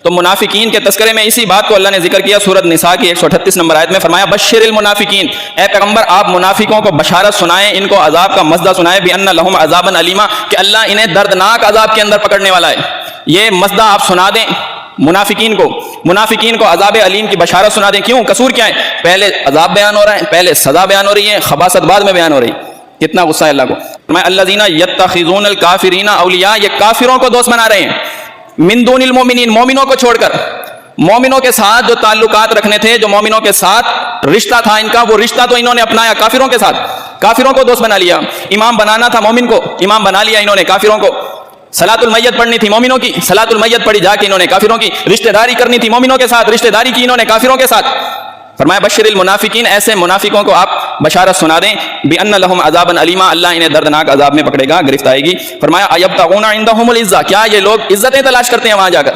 तो मुनाफिकीन के तस्करे में इसी बात को अल्लाह ने जिक्र किया सूरत निसा की 138 नंबर आयत में, फरमाया बश्शिरिल मुनाफिकीन, ए पैगंबर आप मुनाफिकों को बशारत सुनाएं, इनको अजाब का मज़दा सुनाएं, बिअन्ना लहुम अज़ाबन अलीमा, कि अल्लाह इन्हें दर्दनाक अजाब के अंदर पकड़ने वाला है। ये मज़दा आप सुना दें मुनाफिकीन को अजाब अलीम की बशारत सुना दें। क्यों? कसूर क्या है? पहले अजाब बयान हो रहा है, पहले सजा बयान हो रही है, खबासत बाद में बयान हो रही है। कितना गुस्सा है अल्लाह को। मैं अल्लज़ीना यत्तखिज़ूनल काफिरीना औलिया, ये काफिरों को दोस्त बना रहे हैं, मिन दूनिल मोमिनीन, मोमिनों को छोड़कर। मोमिनों के साथ जो ताल्लुकात रखने थे, जो मोमिनों के साथ रिश्ता था इनका, वो रिश्ता तो इन्होंने अपनाया काफिरों के साथ, काफिरों को दोस्त बना लिया। इमाम बनाना था मोमिन को, इमाम बना लिया इन्होंने काफिरों को। सलातुल मैयत पढ़नी थी मोमिनों की, सलातुल मैयत पढ़ी जाके इन्होंने काफिरों की। रिश्तेदारी करनी थी मोमिनों के साथ, रिश्तेदारी की इन्होंने काफिरों के साथ। फरमाया बश्शिरिल मुनाफिकीन, ऐसे मुनाफिकों को आप बशारत सुना दें, बिअन्ना लहुम अज़ाबन अलीमा, अल्लाह इन्हें दर्दनाक अजाब में पकड़ेगा, गिरफ्त आएगी। फरमाया अयब्तगूना इंदहुमुल इज़्ज़ा, क्या ये लोग इज्जतें तलाश करते हैं वहां जाकर?